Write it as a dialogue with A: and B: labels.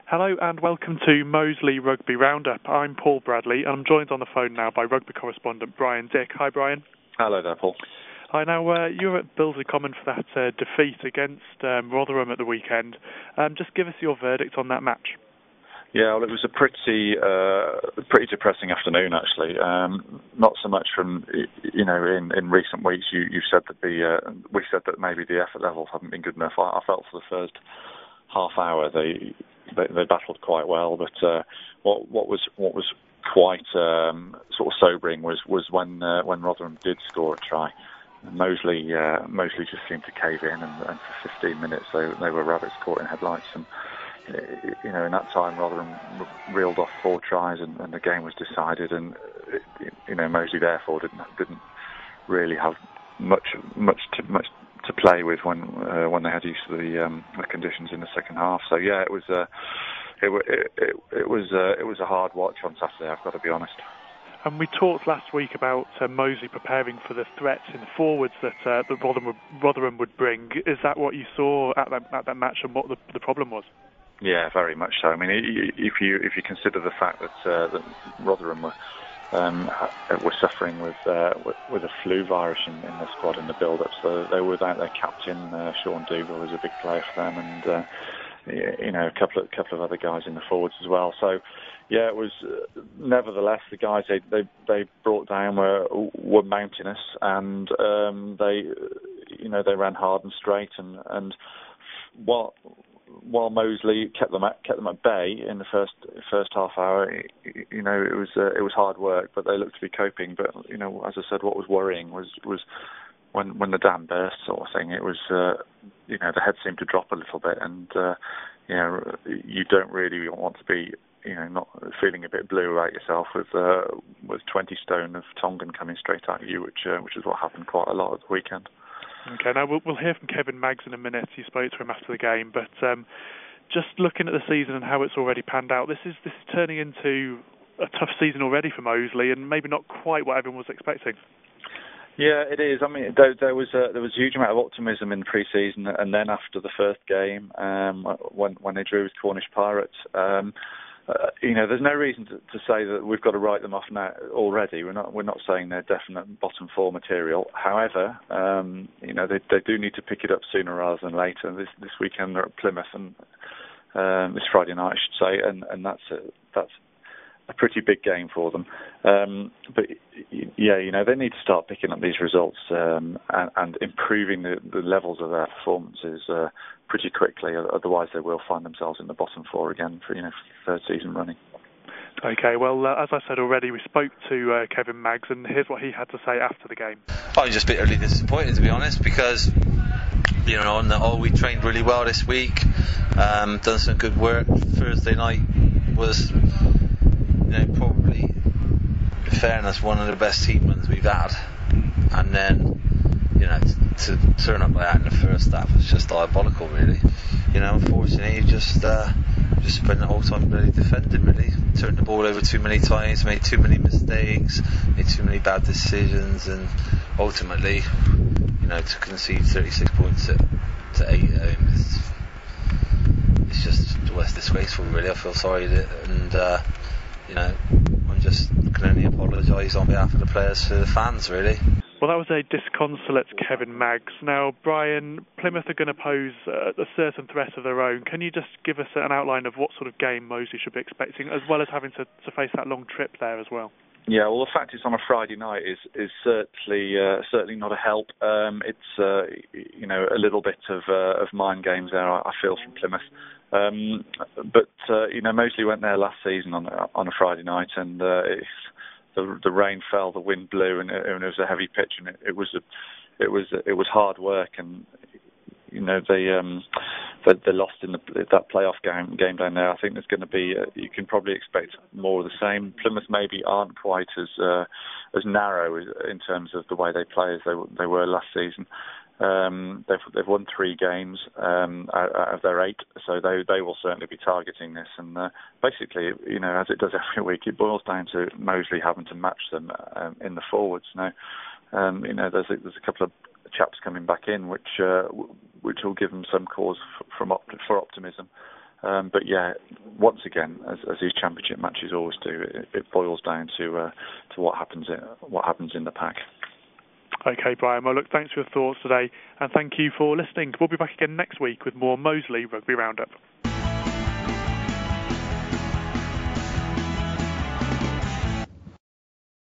A: Hello and welcome to Moseley Rugby Roundup. I'm Paul Bradley and I'm joined on the phone now by rugby correspondent Brian Dick. Hi Brian.
B: Hello there, Paul.
A: Hi, now you were at Billsley Common for that defeat against Rotherham at the weekend. Just give us your verdict on that match.
B: Yeah, well, it was a pretty depressing afternoon actually. Not so much from in recent weeks. You said that we said that maybe the effort levels haven't been good enough. I felt for the first half hour they battled quite well, but what was quite sort of sobering was when Rotherham did score a try. Moseley just seemed to cave in, and for 15 minutes they were rabbits caught in headlights. And in that time Rotherham reeled off 4 tries, and the game was decided. And Moseley therefore didn't really have much to play with when they had used to the conditions in the second half. So yeah, it was a hard watch on Saturday, I've got to be honest.
A: And we talked last week about Moseley preparing for the threats in the forwards that Rotherham would bring. Is that what you saw at that match, and what the problem was?
B: Yeah, very much so. I mean, if you consider the fact that Rotherham were suffering with a flu virus in the squad in the build-up, so they were without their captain. Sean Dougal was a big player for them, and a couple of other guys in the forwards as well. So yeah, it was nevertheless the guys they brought down were mountainous, and they ran hard and straight, and while Moseley kept them at bay in the first half hour, it was hard work, but they looked to be coping. But as I said, what was worrying was when the dam burst, sort of thing. It was the head seemed to drop a little bit, and you don't really want to be not feeling a bit blue about yourself with 20 stone of Tongan coming straight at you, which is what happened quite a lot at the weekend.
A: Okay, now we'll hear from Kevin Magus in a minute. You spoke to him after the game, but just looking at the season and how it's already panned out, this is turning into a tough season already for Moseley, and maybe not quite what everyone was expecting. Yeah,
B: it is. I mean, there was a huge amount of optimism in pre-season, and then after the first game, when they drew with Cornish Pirates, there's no reason to say that we've got to write them off now already. We're not saying they're definite bottom 4 material. However, they do need to pick it up sooner rather than later. This weekend they're at Plymouth, and this Friday night, I should say, and that's a pretty big game for them. But yeah, they need to start picking up these results and improving the levels of their performances pretty quickly. Otherwise, they will find themselves in the bottom 4 again for third season running.
A: Okay, well, as I said already, we spoke to Kevin Magus, and here's what he had to say after the game.
C: I was just bitterly disappointed, to be honest, because we trained really well this week, done some good work. Thursday night was probably, in fairness, one of the best team runs we've had, and then to turn up like that in the first half was just diabolical, really. Unfortunately, just spent the whole time really defending, really. Turned the ball over too many times, made too many mistakes, made too many bad decisions, and ultimately, to concede 36 points to 8 at home it's just, it's disgraceful, really. I feel sorry and I just can only apologise on behalf of the players to the fans, really.
A: Well, that was a disconsolate Kevin Magus. Now, Brian, Plymouth are going to pose a certain threat of their own. Can you just give us an outline of what sort of game Moseley should be expecting, as well as having to face that long trip there as well?
B: Yeah, well, the fact it's on a Friday night is certainly not a help. It's a little bit of mind games there, I feel, from Plymouth. But Moseley went there last season on a Friday night, and the rain fell, the wind blew, and it was a heavy pitch, and it was hard work, and they lost in that playoff game down there. I think there's going to be you can probably expect more of the same. Plymouth maybe aren't quite as narrow in terms of the way they play as they were last season. They've won 3 games out of their 8, so they will certainly be targeting this. And basically, as it does every week, it boils down to Moseley having to match them in the forwards. Now, there's a couple of chaps coming back in, which will give them some cause for optimism. But yeah, once again, as these championship matches always do, it boils down to what happens in the pack.
A: Okay, Brian. Well, look, thanks for your thoughts today, and thank you for listening. We'll be back again next week with more Moseley Rugby Roundup.